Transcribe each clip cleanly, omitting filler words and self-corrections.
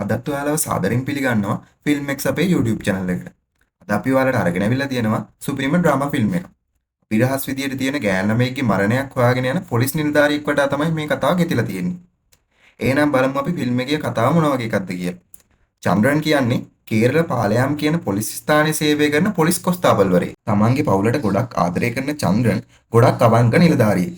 අදත් ඔයාලව සාදරයෙන් පිළිගන්නවා ෆිල්ම් එක්ස් අපේ YouTube channel එකට. අද අපි ඔයාලට අරගෙන අවිල්ලා තියෙනවා සුප්‍රීම ඩ්‍රාමා ෆිල්ම් එකක්. පිරහස් විදියට තියෙන ගෑන් ළමයෙක්ගේ මරණයක් හොයාගෙන යන පොලිස් නිලධාරියෙක් වටා තමයි මේ කතාව ගෙතිලා තියෙන්නේ. එහෙනම් බලමු අපි ෆිල්ම් එකේ කතාව මොන වගේ එකක්ද කියලා. චන්ද්‍රන් කියන්නේ කේරළ පාලයම් කියන පොලිස් ස්ථානයේ සේවය කරන පොලිස් කොස්තාපල්වරයෙක්. තමන්ගේ පවුලට ගොඩක් ආදරය කරන චන්ද්‍රන් ගොඩක් අවංක නිලධාරියෙක්.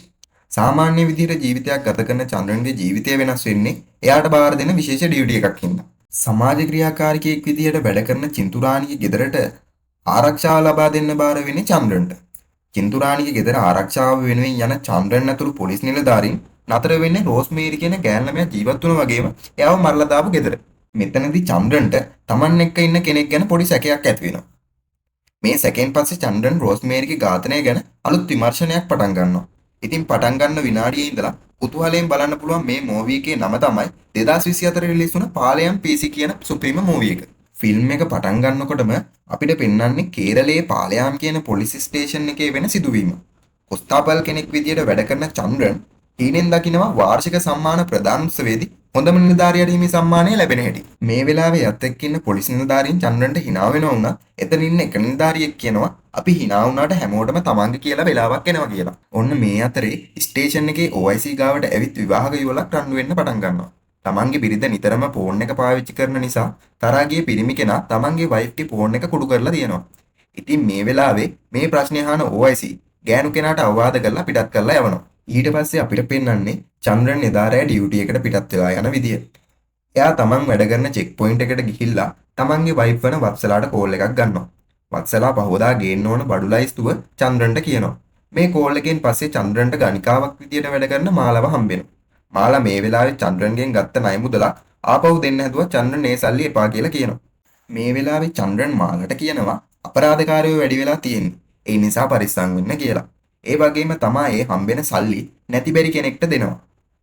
සාමාන්‍ය විදිහට ජීවිතයක් ගත කරන චන්ද්‍රන්ගේ ජීවිතය වෙනස් වෙන්නේ එයාට බාර දෙන විශේෂ ඩියුටි එකක් හින්දා. සමාජ ක්‍රියාකාරිකයෙක් විදිහට වැඩ කරන චින්තුරාණිගේ ගෙදරට ආරක්ෂාව ලබා දෙන්න බාර වෙන්නේ චන්ද්‍රන්ට. චින්තුරාණිගේ ගෙදර ආරක්ෂාව වෙනුවෙන් යන චන්ද්‍රන් ඇතුළු පොලිස් නිලධාරීන් නතර වෙන්නේ රෝස්මේරි කියන ගෑන් ළමයා ජීවත් වුණා වගේම එයාව මරලා දාපු ගෙදර. මෙතනදී චන්ද්‍රන්ට තමන් එක්ක ඉන්න කෙනෙක් ගැන පොඩි සැකයක් ඇති වෙනවා. මේ සැකෙන් පස්සේ චන්ද්‍රන් රෝස්මේරිගේ ඝාතනය ගැන අලුත් විමර්ශනයක් පටන් ගන්නවා. ඉතින් පටන් ගන්න විනාඩියේ ඉඳලා කුතුහලයෙන් බලන්න පුළුවන් මේ මූවී එකේ නම තමයි 2024 රිලීස් වුණ පාලයන් PC කියන සුප්‍රීම මූවී එක. ෆිල්ම් එක පටන් ගන්නකොටම අපිට පෙන්වන්නේ කේරළයේ පාලයන් කියන පොලිස් ස්ටේෂන් එකේ වෙන සිදුවීම. කොස්තාපල් කෙනෙක් විදියට වැඩ කරන චන්ද්‍රන් හීනෙන් දකිනවා වාර්ෂික සම්මාන ප්‍රදාන උත්සවයේදී හොඳම නිලධාරියට හිමි සම්මානය ලැබෙන හැටි. මේ වෙලාවේ යත් එක්ක ඉන්න පොලිස් නිලධාරීන් චන්ද්‍රන්ට hina වෙනවා වුණා. එතන ඉන්න එක නිලධාරියෙක් කියනවා අපි hina වුණාට හැමෝටම තමන්ගේ කියලා වෙලාවක් එනවා කියලා. ඔන්න මේ අතරේ ස්ටේෂන් එකේ OIC ගාවට ඇවිත් විවාහක යුවලක් රණ්ඩු වෙන්න පටන් ගන්නවා. තමන්ගේ බිරිඳ නිතරම ෆෝන් එක පාවිච්චි කරන නිසා තරහා ගිය පිරිමි කෙනා තමන්ගේ වයිෆ්ගේ ෆෝන් එක කුඩු කරලා තියෙනවා. ඉතින් මේ වෙලාවේ මේ ප්‍රශ්නේ අහන OIC ගෑනු කෙනාට අවවාද කරලා පිටත් කරලා යවනවා. ඊට පස්සේ අපිට පෙන්වන්නේ චන්ද්‍රන් එදා රෑ ඩියුටි එකට පිටත් වෙලා යන විදිය. එයා තමන් වැඩ කරන චෙක් පොයින්ට් එකට ගිහිල්ලා තමන්ගේ වයිෆ් වෙන වත්සලාට කෝල් එකක් ගන්නවා. වත්සලා පහවදා ගේන්න ඕන බඩු ලයිස්තුව චන්ද්‍රන්ට කියනවා. මේ කෝල් එකෙන් පස්සේ චන්ද්‍රන්ට ගණිකාවක් විදියට වැඩ කරන මාලව හම්බෙනවා. මාලා මේ වෙලාවේ චන්ද්‍රන්ගෙන් ගත්ත ණය මුදල ආපහු දෙන්න හැදුවා චන්ද්‍රන් ඒ සල්ලි එපා කියලා කියනවා. මේ වෙලාවේ චන්ද්‍රන් මාලට කියනවා අපරාධකාරයෝ වැඩි වෙලා තියෙන්නේ. ඒ නිසා පරිස්සම් වෙන්න කියලා. ඒ වගේම තමා ඒ හම්බෙන සල්ලි නැති බැරි කෙනෙක්ට දෙනවා.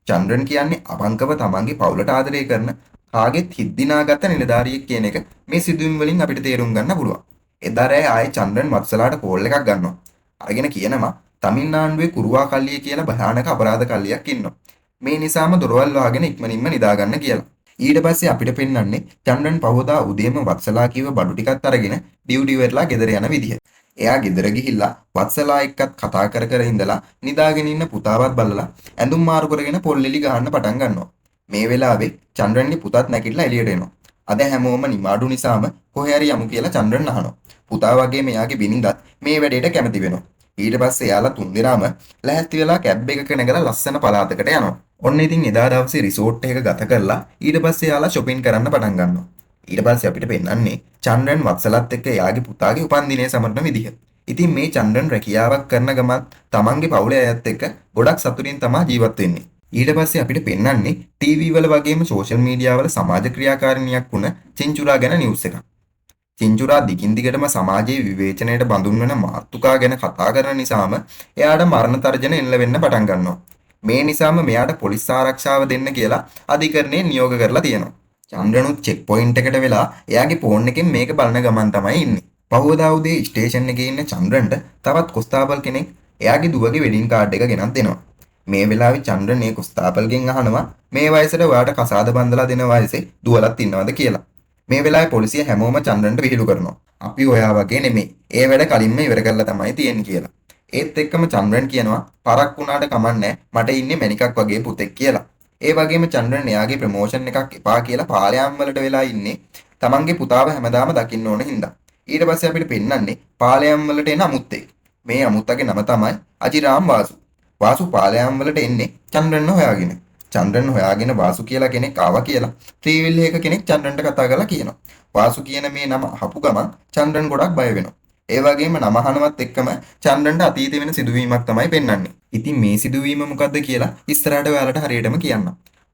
චන්ද්‍රන් කියන්නේ අවංකව තමන්ගේ පවුලට ආදරය කරන කාගෙත් හිත් දිනාගත්ත නිලධාරියෙක් කියන එක මේ සිදුවීම් වලින් අපිට තේරුම් ගන්න පුළුවන්. එදා රෑ ආයේ චන්ද්‍රන් වත්සලාට කෝල් එකක් ගන්නවා. අරගෙන කියනවා තමිල්නාඩුවේ කුරුවා කල්ලිය කියලා භයානක අපරාධ කල්ලියක් ඉන්නවා. මේ නිසාම දොරවල් වහගෙන ඉක්මනින්ම නිදා ගන්න කියලා. ඊට පස්සේ අපිට පෙන්වන්නේ චන්ද්‍රන් පහවදා උදේම වත්සලා කිව්ව බඩු ටිකත් අරගෙන ඩියුටි වෙරලා ගෙදර යන විදිය. එයා ගෙදර ගිහිල්ලා වත්සලා එක්කත් කතා කර කර ඉඳලා නිදාගෙන ඉන්න පුතාවත් බලලා ඇඳුම් මාරු කරගෙන පොල්ලෙලි ගහන්න පටන් ගන්නවා. මේ වෙලාවේ චන්ද්‍රන්ගේ පුතාත් නැගිටලා එළියට එනවා. අද හැමෝම නිමාඩු නිසාම කොහේ හරි යමු කියලා චන්ද්‍රන් අහනවා. පුතා වගේ මෙයාගේ බිනිඳත් මේ වැඩේට කැමති වෙනවා. ඊට පස්සේ එයාලා තුන්දෙනාම ලැහැත්ති වෙලා කැබ් එකක නැගලා ලස්සන පළාතකට යනවා. ඔන්න ඉතින් එදා දවසේ රිසෝට් එක ගත කරලා ඊට පස්සේ එයාලා shopping කරන්න පටන් ගන්නවා. ඊට පස්සේ අපිට පෙන්වන්නේ චන්ද්‍රන් වත්සලත් එක්ක එයාගේ පුතාගේ උපන්දිනය සමරන විදිහ. ඉතින් මේ චන්ද්‍රන් රැකියාවක් කරන ගමන් තමන්ගේ පවුලේ අයත් එක්ක ගොඩක් සතුටින් තමයි ජීවත් වෙන්නේ. ඊට පස්සේ අපිට පෙන්වන්නේ ටීවී වල වගේම සෝෂල් මීඩියා වල සමාජ ක්‍රියාකාරිනියක් වුණ චින්චුරා ගැන නිවුස් එකක්. චින්චුරා දිගින් දිගටම සමාජයේ විවේචනයට බඳුන් වෙන මාතෘකා ගැන කතා කරන නිසාම එයාට මරණ තර්ජන එල්ල වෙන්න පටන් ගන්නවා. මේ නිසාම මෙයාට පොලිස් ආරක්ෂාව දෙන්න කියලා අධිකරණය නියෝග කරලා තියෙනවා. චන්ද්‍රනුත් චෙක් පොයින්ට් එකට වෙලා එයාගේ ෆෝන් එකෙන් මේක බලන ගමන් තමයි ඉන්නේ. පහවදා උදේ ස්ටේෂන් එකේ ඉන්න චන්ද්‍රන්ට තවත් කොස්තාපල් කෙනෙක් එයාගේ දුවගේ වෙඩින් කාඩ් එක ගෙනත් දෙනවා. මේ වෙලාවේ චන්ද්‍රන් මේ කොස්තාපල්ගෙන් අහනවා මේ වයසට ඔයාට කසාද බඳලා දෙන වයසේ දුවලත් ඉන්නවද කියලා. මේ වෙලාවේ පොලිසිය හැමෝම චන්ද්‍රන්ට විහිළු කරනවා. අපි ඔයා වගේ නෙමෙයි. ඒ වැඩ කලින්ම ඉවර කරලා තමයි තියෙන්නේ කියලා. ඒත් එක්කම චන්ද්‍රන් කියනවා පරක් වුණාට කමන්නේ මට ඉන්නේ මැනිකක් වගේ පුතෙක් කියලා. ඒ වගේම චන්ද්‍රන් එයාගේ ප්‍රමෝෂන් එකක් එපා කියලා පාලයන් වලට වෙලා ඉන්නේ තමන්ගේ පුතාව හැමදාම දකින්න ඕන හින්දා. ඊට පස්සේ අපිට පෙන්වන්නේ පාලයන් වලට එන අමුත්තෙක්. මේ අමුත්තගේ නම තමයි අජිරාම් වාසු. වාසු පාලයන් වලට එන්නේ චන්ද්‍රන් හොයාගෙන. චන්ද්‍රන් හොයාගෙන වාසු කියලා කෙනෙක් ආවා කියලා ත්‍රිවිල් එක කෙනෙක් චන්ද්‍රන්ට කතා කරලා කියනවා. වාසු කියන මේ නම අහපු ගමන් චන්ද්‍රන් ගොඩක් බය වෙනවා. ඒ වගේම නම අහනවත් එක්කම චන්ද්‍රන්ට අතීතේ වෙන සිදුවීමක් තමයි පෙන්වන්නේ. ඉතින් මේ සිදුවීම මොකද්ද කියලා ඉස්සරහට ඔයාලට හරියටම කියන්නම්.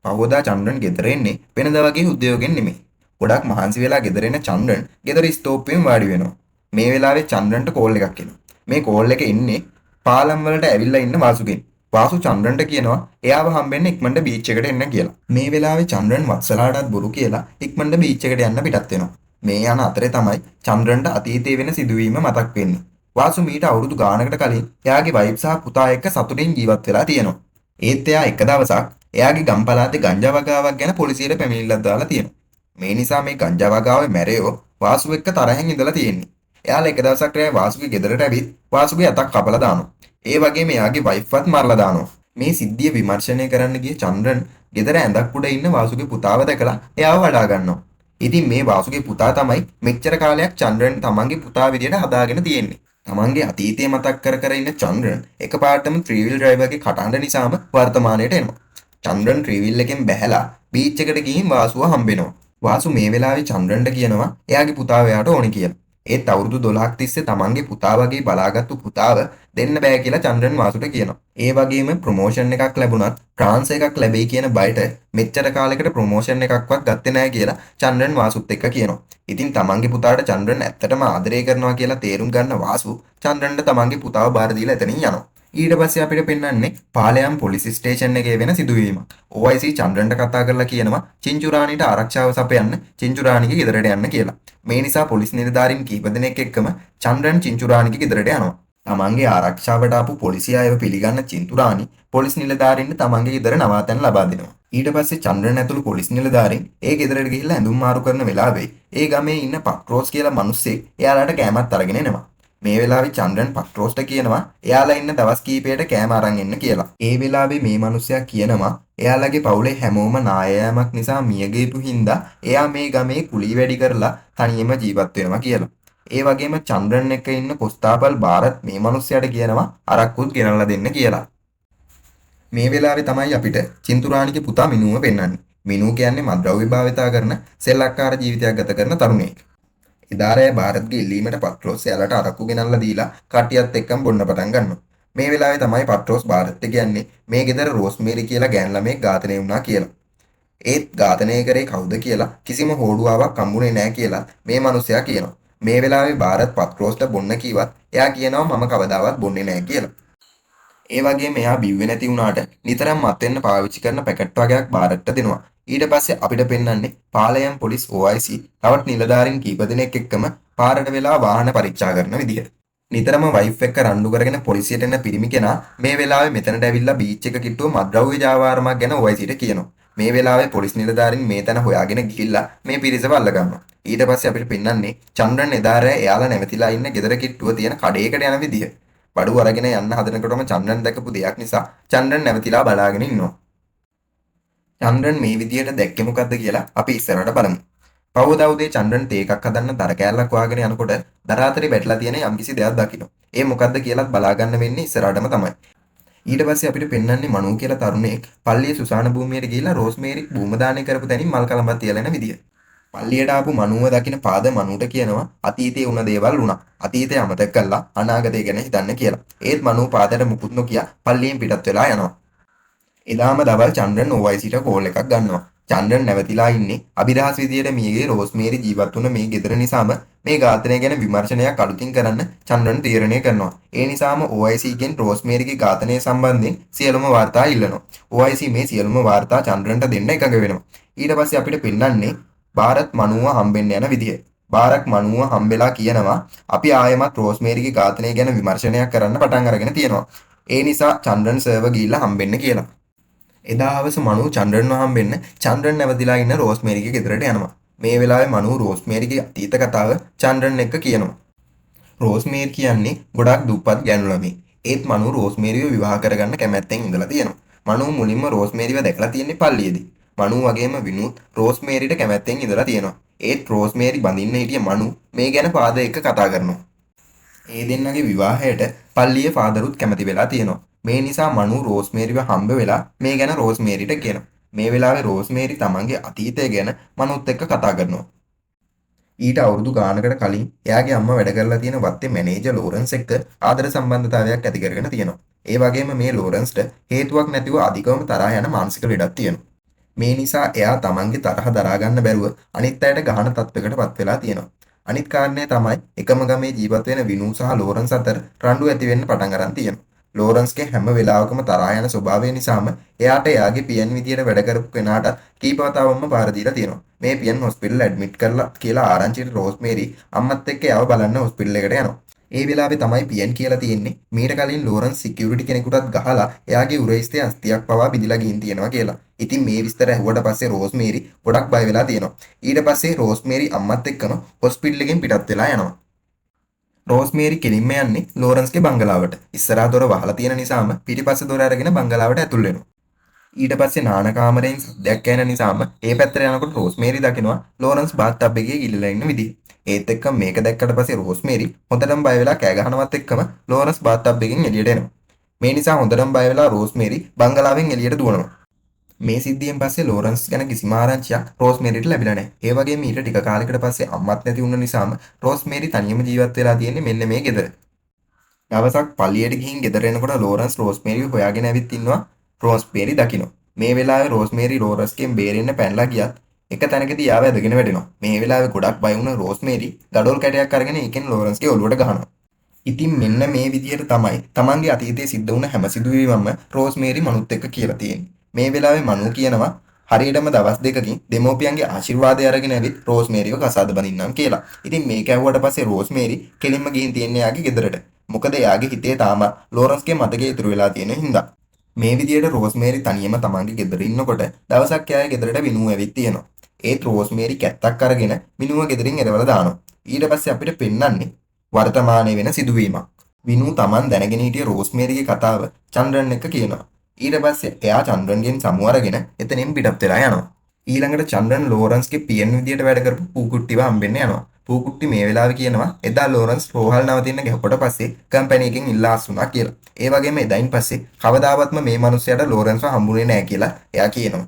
පහවදා චන්ද්‍රන් ගෙදර එන්නේ වෙනදා වගේ උද්‍යෝගයෙන් නෙමෙයි. ගොඩක් මහන්සි වෙලා ගෙදර එන චන්ද්‍රන් ගෙදර ස්ටෝප්පෙන් වාඩි වෙනවා. මේ වෙලාවේ චන්ද්‍රන්ට කෝල් එකක් එනවා. මේ කෝල් එක එන්නේ පාලම් වලට ඇවිල්ලා ඉන්න වාසුගෙන්. වාසු චන්ද්‍රන්ට කියනවා එයාව හම්බෙන්න ඉක්මනට බීච් එකට එන්න කියලා. මේ වෙලාවේ චන්ද්‍රන් වත්සලාටත් බොරු කියලා ඉක්මනට බීච් එකට යන්න පිටත් වෙනවා. මේ යන අතරේ තමයි චන්ද්‍රන්ට අතීතයේ වෙන සිදුවීම මතක් වෙන්නේ. වාසු මීට අවුරුදු ගානකට කලින් එයාගේ වයිෆ් සහ පුතා එක්ක සතුටින් ජීවත් වෙලා තියෙනවා. ඒත් එයා එක දවසක් එයාගේ ගම් පළාතේ ගංජා වගාවක් ගැන පොලිසියට පැමිණිල්ලක් දාලා තියෙනවා. මේ නිසා මේ ගංජා වගාවේ මැරයෝ වාසු එක්ක තරහෙන් ඉඳලා තියෙන්නේ. එයාලා එක දවසක් රෑ වාසුගේ ගෙදරට ඇවිත් වාසුගේ අතක් කපලා දානවා. ඒ වගේම එයාගේ වයිෆ්වත් මරලා දානවා. මේ සිද්ධිය විමර්ශනය කරන්න ගිය චන්ද්‍රන් ගෙදර ඇඳක් උඩ ඉන්න වාසුගේ පුතාව දැකලා එයාව වඩා ගන්නවා. ඉතින් මේ වාසුගේ පුතා තමයි මෙච්චර කාලයක් චන්ද්‍රන් තමන්ගේ පුතා විදියට හදාගෙන තියෙන්නේ. තමන්ගේ අතීතය මතක් කර කර ඉන්න චන්ද්‍රන් එකපාරටම ත්‍රීවිල් ඩ්‍රයිවර්ගේ කටහඬ නිසාම වර්තමානයට එනවා. චන්ද්‍රන් ත්‍රීවිල් එකෙන් බැහැලා බීච් එකට ගිහින් වාසුව හම්බෙනවා. වාසු මේ වෙලාවේ චන්ද්‍රන්ට කියනවා එයාගේ පුතාව එයාට ඕනි කියලා. ඒත් අවුරුදු 12ක් තිස්සේ තමන්ගේ පුතා වගේ බලාගත්තු පුතාව දෙන්න බෑ කියලා චන්ද්‍රන් වාසුට කියනවා. ඒ වගේම ප්‍රොමෝෂන් එකක් ලැබුණත් ට්‍රාන්ස් එකක් ලැබෙයි කියන බයට මෙච්චර කාලයකට ප්‍රොමෝෂන් එකක්වත් ගත්තේ නැහැ කියලා චන්ද්‍රන් වාසුත් එක්ක කියනවා. ඉතින් තමන්ගේ පුතාට චන්ද්‍රන් ඇත්තටම ආදරය කරනවා කියලා තේරුම් ගන්න වාසු චන්ද්‍රන්ට තමන්ගේ පුතාව බාර දීලා එතනින් යනවා. ඊට පස්සේ අපිට පෙන්වන්නේ පාලයම් පොලිස් ස්ටේෂන් එකේ වෙන සිදුවීමක්. OIC චන්ද්‍රන්ට කතා කරලා කියනවා චින්චුරාණිට ආරක්ෂාව සපයන්න චින්චුරාණිගේ ගෙදරට යන්න කියලා. මේ නිසා පොලිස් නිලධාරීන් කීප දෙනෙක් එක්කම චන්ද්‍රන් චින්චුරාණිගේ ගෙදරට යනවා. තමන්ගේ ආරක්ෂාවට ආපු පොලිසිය අයව පිළිගන්න චින්තුරාණි පොලිස් නිලධාරීන්ට තමන්ගේ ගෙදර නවාතැන් ලබා දෙනවා. ඊට පස්සේ චන්ද්‍රන් ඇතුළු පොලිස් නිලධාරීන් ඒ ගෙදරට ගිහිල්ලා ඇඳුම් මාරු කරන වෙලාවේ ඒ ගමේ ඉන්න පක්රෝස් කියලා මිනිස්සෙක් එයාලට කෑමක් අරගෙන එනවා. මේ වෙලාවේ චන්ද්‍රන් පක්රෝස්ට කියනවා එයාලා ඉන්න දවස් කීපයකට කෑම අරන් එන්න කියලා. ඒ වෙලාවේ මේ මිනිස්සයා කියනවා එයාලගේ පවුලේ හැමෝම නායෑමක් නිසා මිය ගියපු හින්දා එයා මේ ගමේ කුලී වැඩි කරලා තනියම ජීවත් වෙනවා කියලා. ඒ වගේම චන්ද්‍රන් එක්ක ඉන්න කොස්තාපල් ಭಾರತ್ මේ මිනිස්සයාට කියනවා අරක්කුත් ගෙනල්ලා දෙන්න කියලා. මේ වෙලාවේ තමයි අපිට චින්තුරාණිගේ පුතා මිනුව පෙන්වන්නේ. මිනු කියන්නේ මත්ද්‍රව්‍ය භාවිතා කරන සෙල්ලක්කාර ජීවිතයක් ගත කරන තරුණයෙක්. එදා රෑ ಭಾರත්ගේ ඉල්ලීමට පත්‍රෝස් එයාලට අරක්කු ගෙනල්ලා දීලා කට්ටියත් එක්කම බොන්න පටන් ගන්නවා. මේ වෙලාවේ තමයි පත්‍රෝස් ಭಾರත් කියන්නේ මේ ගෙදර රෝස්මේරි කියලා ගෑන් ළමෙක් ඝාතනය වුණා කියලා. ඒත් ඝාතනය කරේ කවුද කියලා කිසිම හෝඩුවාවක් හම්බුනේ නැහැ කියලා මේ මිනිසයා කියනවා. මේ වෙලාවේ ಭಾರತ್ පත්‍රෝස්ට බොන්න කිව්වත් එයා කියනවා මම කවදාවත් බොන්නේ නැහැ කියලා. ඒ වගේම එයා බිව්වේ නැති වුණාට නිතරම මත් වෙන්න පාවිච්චි කරන පැකට් වගේක් ಭಾರත්ට දෙනවා. ඊට පස්සේ අපිට පෙන්වන්නේ පාලයම් පොලිස් OIC තවත් නිලධාරීන් කීප දෙනෙක් එක්කම පාරට වෙලා වාහන පරීක්ෂා කරන විදිය. නිතරම වයිෆ් එක්ක රණ්ඩු කරගෙන පොලිසියට එන පිරිමි කෙනා මේ වෙලාවේ මෙතනට ඇවිල්ලා බීච් එක කිට්ටුව මත්ද්‍රව්‍ය ජාවාරමක් ගැන OICට කියනවා. මේ වෙලාවේ පොලිස් නිලධාරීන් මේ තැන හොයාගෙන ගිහිල්ලා මේ පිරිසව අල්ල ගන්නවා. ඊට පස්සේ අපිට පෙන්වන්නේ චන්ද්‍රන් එදා රෑ එයාලා නැවතිලා ඉන්න ගෙදර කිට්ටුව තියෙන කඩේකට යන විදිය. බඩුව අරගෙන යන්න හදනකොටම චන්ද්‍රන් දැකපු දෙයක් නිසා චන්ද්‍රන් නැවතිලා බලාගෙන ඉන්නවා. චන්ද්‍රන් මේ විදියට දැක්කේ මොකද්ද කියලා අපි ඉස්සරහට බලමු. පවදා උදේ චන්ද්‍රන් තේ එකක් හදන්න දර කෑල්ලක් වාගෙන යනකොට දරාතරේ වැටලා තියෙන යම්කිසි දෙයක් දකින්න. ඒ මොකද්ද කියලාත් බලා ගන්න වෙන්නේ ඉස්සරහටම තමයි. ඊට පස්සේ අපිට පෙන්වන්නේ මනු කියලා තරුණයෙක් පල්ලියේ සුසාන භූමියට ගිහිල්ලා රෝස්මේරි භූම දානය කරපු තැනින් මල් කලඹක් තියලා යන විදිය. පල්ලියට ආපු මනුව දකින්න පාද මනුට කියනවා අතීතයේ වුණ දේවල් වුණා. අතීතය අමතක කරලා අනාගතය ගැන හිතන්න කියලා. ඒත් මනුව පාදයට මුකුත් නොකිය පල්ලියෙන් පිටත් වෙලා යනවා. එදාම දවල් චන්ද්‍රන් OICට කෝල් එකක් ගන්නවා. චන්ද්‍රන් නැවතිලා ඉන්නේ අභිරහස් විදියට මියගේ රෝස්මේරි ජීවත් වුණ මේ ගෙදර නිසාම මේ ඝාතනය ගැන විමර්ශනයක් අලුතින් කරන්න චන්ද්‍රන් තීරණය කරනවා. ඒ නිසාම OIC ගෙන් රෝස්මේරිගේ ඝාතනය සම්බන්ධයෙන් සියලුම වාර්තා ඉල්ලනවා. OIC මේ සියලුම වාර්තා චන්ද්‍රන්ට දෙන්න එකඟ වෙනවා. ඊට පස්සේ අපිට පෙන්වන්නේ ಭಾರತ್ මනුව හම්බෙන්න යන විදිය. ಭಾರತ್ මනුව හම්බෙලා කියනවා අපි ආයෙමත් රෝස්මේරිගේ ඝාතනය ගැන විමර්ශනයක් කරන්න පටන් අරගෙන තියෙනවා. ඒ නිසා චන්ද්‍රන් සර්ව ගිහිල්ලා හම්බෙන්න කියලා. එදා හවස මනු චන්ද්‍රන්ව හම්බෙන්න චන්ද්‍රන් නැවතිලා ඉන්න රෝස්මේරිගේ ගෙදරට යනවා. මේ වෙලාවේ මනු රෝස්මේරිගේ අතීත කතාව චන්ද්‍රන් එක්ක කියනවා. රෝස්මේරි කියන්නේ ගොඩක් දුප්පත් ගෑනු ළමයි. ඒත් මනු රෝස්මේරිව විවාහ කරගන්න කැමැත්තෙන් ඉඳලා තියෙනවා. මනු මුලින්ම රෝස්මේරිව දැකලා තියෙන්නේ පල්ලියේදී. මනු වගේම විනුත් රෝස්මේරිට කැමැත්තෙන් ඉඳලා තියෙනවා. ඒත් රෝස්මේරි බඳින්න හිටිය මනු මේ ගැන ෆාදර් එක්ක කතා කරනවා. ඒ දෙන්නගේ විවාහයට පල්ලියේ ෆාදරුත් කැමති වෙලා තියෙනවා. මේ නිසා මනු රෝස්මේරිව හම්බ වෙලා මේ ගැන රෝස්මේරිට කියනවා. මේ වෙලාවේ රෝස්මේරි තමන්ගේ අතීතය ගැන මනුත් එක්ක කතා කරනවා. ඊට අවුරුදු ගානකට කලින් එයාගේ අම්මා වැඩ කරලා තියෙන වත්තේ මැනේජර් ලෝරන්ස් එක්ක ආදර සම්බන්ධතාවයක් ඇති කරගෙන තියෙනවා. ඒ වගේම මේ ලෝරන්ස්ට හේතුවක් නැතිව අධිකවම තරහ යන මානසික ලෙඩක් තියෙනවා. මේ නිසා එයා තමන්ගේ තරහ දරා ගන්න බැරුව අනිත් අයට ගහන තත්වයකටපත් වෙලා තියෙනවා. අනිත් කාරණේ තමයි එකම ගමේ ජීවත් වෙන විනු සහ ලෝරන්ස් අතර රණ්ඩු ඇති වෙන්න පටන් අරන් තියෙනවා. ලෝරන්ස්ගේ හැම වෙලාවකම තරහා යන ස්වභාවය නිසාම එයාට එයාගේ පියන් විදියට වැඩ කරපු කෙනාට කීපවතාවක්ම බාර දීලා තියෙනවා. මේ පියන් හොස්පිටල් ඇඩ්මිට් කරලා කියලා ආරංචියට රෝස්මේරි අම්මත් එක්ක එයාව බලන්න හොස්පිටල් එකට යනවා. ඒ වෙලාවේ තමයි පියන් කියලා තියෙන්නේ මීට කලින් ලෝරන්ස් සිකියුරිටි කෙනෙකුටත් ගහලා එයාගේ උරහිස්තේ අස්තියක් පවා බිඳලා ගින් තියෙනවා කියලා. ඉතින් මේ විස්තර ඇහුවට පස්සේ රෝස්මේරි ගොඩක් බය වෙලා තියෙනවා. ඊට පස්සේ රෝස්මේරි අම්මත් එක්කම හොස්පිටල් එකෙන් පිටත් වෙලා යනවා. රෝස්මේරි කෙලින්ම යන්නේ ලෝරන්ස්ගේ බංගලාවට. ඉස්සරහා දොර වහලා තියෙන නිසාම පිටිපස්ස දොර අරගෙන බංගලාවට ඇතුල් වෙනවා. ඊට පස්සේ නාන කාමරයෙන් සද්දයක් ඇහෙන නිසාම ඒ පැත්තට යනකොට රෝස්මේරි දකිනවා ලෝරන්ස් බාත් ටබ් එකේ ගිලිලා ඉන්න විදිහ. ඒත් එක්කම මේක දැක්කට පස්සේ රෝස්මේරි හොඳටම බය වෙලා කෑ ගහනවත් එක්කම ලෝරන්ස් බාත් ටබ් එකෙන් එළියට එනවා. මේ නිසා හොඳටම බය වෙලා රෝස්මේරි බංගලාවෙන් එළියට දුවනවා. මේ සිද්ධියෙන් පස්සේ ලෝරන්ස් ගැන කිසිම ආරංචියක් රෝස්මේරිට ලැබිලා නැහැ. ඒ වගේම ඊට ටික කාලයකට පස්සේ අම්මත් නැති වුණ නිසාම රෝස්මේරි තනියම ජීවත් වෙලා තියෙන්නේ මෙන්න මේ ගෙදර. දවසක් පල්ලියට ගිහින් ගෙදර එනකොට ලෝරන්ස් රෝස්මේරිව හොයාගෙන ඇවිත් ඉන්නවා. රෝස්මේරි දකිනවා. මේ වෙලාවේ රෝස්මේරි ලෝරන්ස්ගෙන් බේරෙන්න පැනලා ගියත් එක තැනකදී ආව ඇදගෙන වැටෙනවා. මේ වෙලාවේ ගොඩක් බය වුණ රෝස්මේරි ගඩොල් කැටයක් අරගෙන ඒකෙන් ලෝරන්ස්ගේ ඔළුවට ගහනවා. ඉතින් මෙන්න මේ විදිහට තමයි තමන්ගේ අතීතයේ සිද්ධ වුණ හැම සිදුවීමක්ම රෝස්මේරි මනුත් එක්ක කියලා තියෙන්නේ. මේ වෙලාවේ මනු කියනවා හරියටම දවස් දෙකකින් දෙමෝපියන්ගේ ආශිර්වාදය අරගෙන ඇවිත් රෝස්මේරිව කසාද බඳින්නම් කියලා. ඉතින් මේක ඇහුවට පස්සේ රෝස්මේරි කෙලින්ම ගිහින් තියන්නේ යාගේ ගෙදරට. මොකද එයාගේ හිතේ තාම ලෝරන්ස්ගේ මතකයේ ඉතුරු වෙලා තියෙන හින්දා. මේ විදිහට රෝස්මේරි තනියම තමන්ගේ ගෙදර ඉන්නකොට දවසක් එයාගේ ගෙදරට විනුව ඇවිත් තියෙනවා. ඒත් රෝස්මේරි කැත්තක් අරගෙන විනුව ගෙදරින් එරවලා දානවා. ඊට පස්සේ අපිට පෙන්වන්නේ වර්තමානයේ වෙන සිදුවීමක්. විනු තමන් දැනගෙන හිටිය රෝස්මේරිගේ කතාව චන්ද්‍රන් එක්ක කියනවා. ඊට පස්සේ එයා චන්ද්‍රන්ගෙන් සමු අරගෙන එතනින් පිටත් වෙලා යනවා. ඊළඟට චන්ද්‍රන් ලෝරන්ස්ගේ පියන් විදියට වැඩ කරපු පූකුට්ටිව හම්බෙන්න යනවා. පූකුට්ටි මේ වෙලාවේ කියනවා එදා ලෝරන්ස් රෝහල් නවතින්න ගහකොට පස්සේ කම්පැනි එකෙන් ඉල්ලාස් වුණා කියලා. ඒ වගේම එදායින් පස්සේ කවදාවත්ම මේ මිනිහයාට ලෝරන්ස්ව හම්බුනේ නැහැ කියලා එයා කියනවා.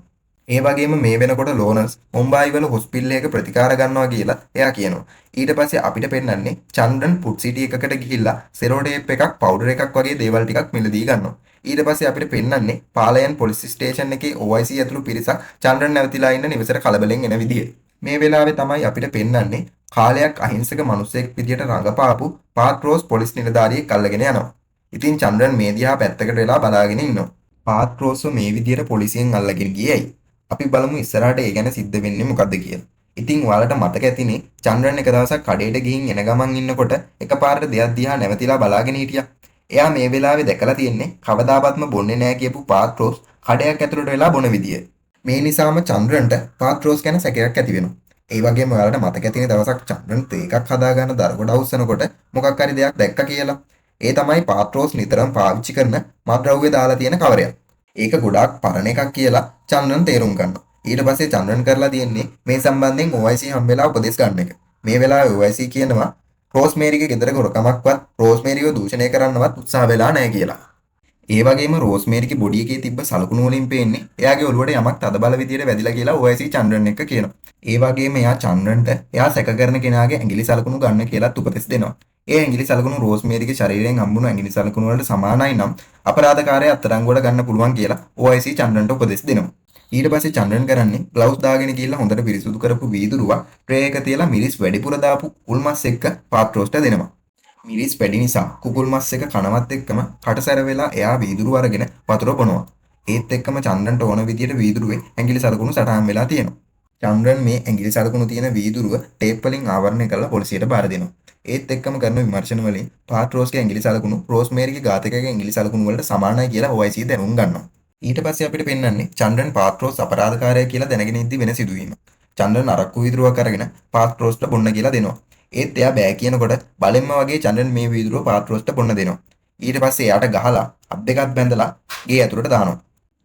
ඒ වගේම මේ වෙනකොට ලෝරන්ස් මොම්බායි වල හොස්පිටල් එකක ප්‍රතිකාර ගන්නවා කියලා එයා කියනවා. ඊට පස්සේ අපිට පෙන්වන්නේ චන්ද්‍රන් ෆුඩ් සිටි එකකට ගිහිල්ලා සෙරෝටේප් එකක් පවුඩර් එකක් වගේ දේවල් ටිකක් මිලදී ගන්නවා. ඊට පස්සේ අපිට පෙන්වන්නේ පාලයන් පොලිස් ස්ටේෂන් එකේ OIC ඇතුළු පිරිසක් චන්ද්‍රන් නැවතිලා ඉන්න නිවසට කලබලෙන් එන විදිය. මේ වෙලාවේ තමයි අපිට පෙන්වන්නේ කාලයක් අහිංසක මිනිසෙක් විදියට රඟපාපු පාත්‍රෝස් පොලිස් නිලධාරියෙක් අල්ලගෙන යනවා. ඉතින් චන්ද්‍රන් මේ දිහා පැත්තකට වෙලා බලාගෙන ඉන්නවා. පාත්‍රෝස්ව මේ විදියට පොලිසියෙන් අල්ලගෙන ගියයි. අපි බලමු ඉස්සරහට ඒ ගැන සිද්ධ වෙන්නේ මොකද්ද කියලා. ඉතින් ඔයාලට මතක ඇතිනේ චන්ද්‍රන් එක දවසක් කඩේට ගිහින් එන ගමන් ඉන්නකොට එකපාරට දෙයක් දිහා නැවතිලා බලාගෙන හිටියා. එයා මේ වෙලාවේ දැකලා තියෙන්නේ කවදාවත්ම බොන්නේ නැහැ කියපු පාත්‍රෝස් කඩයක් ඇතුළට වෙලා බොන විදිය. මේ නිසාම චන්ද්‍රන්ට පාත්‍රෝස් ගැන සැකයක් ඇති වෙනවා. ඒ වගේම ඔයාලට මතක ඇතිනේ දවසක් චන්ද්‍රන් තේ එකක් හදාගන්න දරගොඩ අවුස්සනකොට මොකක් හරි දෙයක් දැක්ක කියලා. ඒ තමයි පාත්‍රෝස් නිතරම පාවිච්චි කරන මත්ද්‍රව්‍ය දාලා තියෙන කවරයක්. ඒක ගොඩාක් පරණ එකක් කියලා චන්ද්‍රන් තේරුම් ගන්නවා. ඊට පස්සේ චන්ද්‍රන් කරලා තියෙන්නේ මේ සම්බන්ධයෙන් OIC හම්බෙලා උපදෙස් ගන්න එක. මේ වෙලාවේ OIC කියනවා රෝස්මේරිගේ ගෙදර ගොරකමක්වත් රෝස්මේරිව දූෂණය කරන්නවත් උත්සාහ වෙලා නැහැ කියලා. ඒ වගේම රෝස්මේරිගේ බොඩි එකේ තිබ්බ සලකුණු වලින් පේන්නේ එයාගේ ඔළුවට යමක් තදබල විදියට වැදිලා කියලා OIC චන්ද්‍රන් එක්ක කියනවා. ඒ වගේම එයා චන්ද්‍රන්ට එයා සැක කරන කෙනාගේ ඇඟිලි සලකුණු ගන්න කියලාත් උපදෙස් දෙනවා. ඒ ඇඟිලි සලකුණු රෝස්මේරිගේ ශරීරයෙන් හම්බුණු ඇඟිලි සලකුණු වලට සමානයි නම් අපරාධකාරයා අත්අඩංගුවට ගන්න පුළුවන් කියලා OIC චන්ද්‍රන්ට උපදෙස් දෙනවා. ඊට පස්සේ චන්ද්‍රන් කරන්නේ ග්ලව්ස් දාගෙන ගිහිල්ලා හොඳට පිරිසුදු කරපු වීදුරුවක් ට්‍රේ එක තියලා මිරිස් වැඩිපුර දාපු කුකුල් මස් එක්ක පාත්‍රෝස්ට දෙනවා. මිරිස් වැඩි නිසා කුකුල් මස් එක කනවත් එක්කම කටසැර වෙලා එයා වීදුරුව අරගෙන වතුර බොනවා. ඒත් එක්කම චන්ද්‍රන්ට ඕන විදියට වීදුරුවේ ඇඟිලි සලකුණු සටහන් වෙලා තියෙනවා. චන්ද්‍රන් මේ ඇඟිලි සලකුණු තියෙන වීදුරුව ටේප් වලින් ආවරණය කරලා පොලිසියට බාර දෙනවා. ඒත් එක්කම කරන විමර්ශන වලින් පාත්‍රෝස්ගේ ඇඟිලි සලකුණු රෝස්මේරිගේ ඝාතකයාගේ ඇඟිලි සලකුණු වලට සමානයි කියලා OIC දැනුම් ගන්නවා. ඊට පස්සේ අපිට පෙන්වන්නේ චන්ද්‍රන් පාත්‍රෝස් අපරාධකාරයා කියලා දැනගෙන ඉද්දි වෙන සිදුවීම. චන්ද්‍රන් අරක්කු වීදුරුවක් අරගෙන පාත්‍රෝස්ට බොන්න කියලා දෙනවා. ඒත් එයා බෑ කියනකොට බලෙන්ම වගේ චන්ද්‍රන් මේ වීදුරුව පාත්‍රෝස්ට බොන්න දෙනවා. ඊට පස්සේ එයාට ගහලා අත් දෙකක් බැඳලා ගේ ඇතුළට දානවා.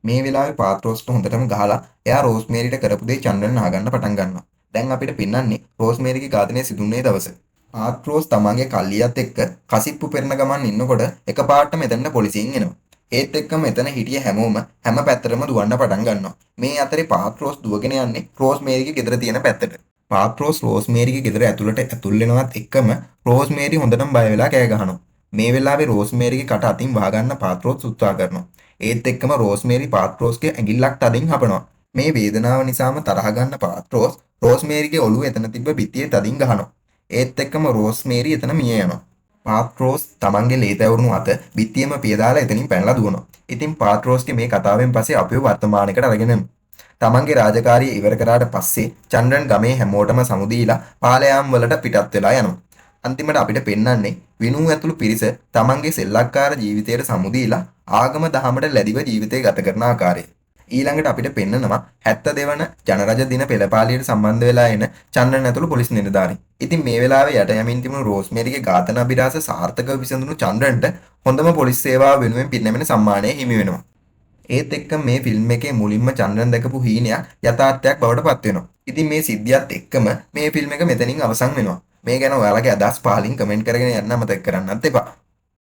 මේ වෙලාවේ පාත්‍රෝස්ට හොඳටම ගහලා එයා රෝස්මේරිට කරපු දේ චන්ද්‍රන් අහගන්න පටන් ගන්නවා. දැන් අපිට පෙන්වන්නේ රෝස්මේරිගේ ඝාතනය සිදුුනේ දවස. පාත්‍රෝස් තමන්ගේ කල්ලියත් එක්ක කසිප්පු පෙරන ගමන් ඉන්නකොට එකපාරටම එතනට පොලිසියෙන් එනවා. ඒත් එක්කම එතන හිටිය හැමෝම හැම පැත්තටම දුවන්න පටන් ගන්නවා. මේ අතරේ පාත්‍රෝස් දුවගෙන යන්නේ රෝස්මේරිගේ ගෙදර තියෙන පැත්තට. පාත්‍රෝස් රෝස්මේරිගේ ගෙදර ඇතුළට ඇතුල් වෙනවත් එක්කම රෝස්මේරි හොඳටම බය වෙලා කෑ ගහනවා. මේ වෙලාවේ රෝස්මේරිගේ කට අතින් වහගන්න පාත්‍රෝස් උත්සාහ කරනවා. ඒත් එක්කම රෝස්මේරි පාත්‍රෝස්ගේ ඇඟිල්ලක් තදින් හපනවා. මේ වේදනාව නිසාම තරහ ගන්න පාත්‍රෝස් රෝස්මේරිගේ ඔළුව එතන තිබ්බ පිටියේ තදින් ගහනවා. ඒත් එක්කම රෝස්මේරි එතන මිය යනවා. පාත්‍රෝස් තමන්ගේ ලේ තැවුණු අත බිත්තියම පියදාලා එතනින් පැනලා දුවනවා. ඉතින් පාත්‍රෝස්ගේ මේ කතාවෙන් පස්සේ අපිව වර්තමානයකට අරගෙන යමු. තමන්ගේ රාජකාරිය ඉවර කරාට පස්සේ චන්ද්‍රන් ගමේ හැමෝටම සමුදීලා පාලයාම් වලට පිටත් වෙලා යනවා. අන්තිමට අපිට පෙන්වන්නේ විනු ඇතුළු පිරිස තමන්ගේ සෙල්ලක්කාර ජීවිතයට සමුදීලා ආගම දහමට ලැබිව ජීවිතය ගත කරන ආකාරය. ඊළඟට අපිට පෙන්නනවා 72 වන ජනරජ දින පෙළපාලියට සම්බන්ධ වෙලා එන චන්ද්‍රන් ඇතුළු පොලිස් නිලධාරීන්. ඉතින් මේ වෙලාවේ යට යමින් තිබුණු රෝස්මේරිගේ ඝාතන අභිරහස සාර්ථකව විසඳුණු චන්ද්‍රන්ට හොඳම පොලිස් සේවාව වෙනුවෙන් පිරිනැමෙන සම්මානය හිමි වෙනවා. ඒත් එක්ක මේ ෆිල්ම් එකේ මුලින්ම චන්ද්‍රන් දැකපු හීනයක් යථාර්ථයක් බවට පත් වෙනවා. ඉතින් මේ සිද්ධියත් එක්කම මේ ෆිල්ම් එක මෙතනින් අවසන් වෙනවා. මේ ගැන ඔයාලගේ අදහස් පහලින් කමෙන්ට් කරගෙන යන්න අමතක කරන්නත් එපා.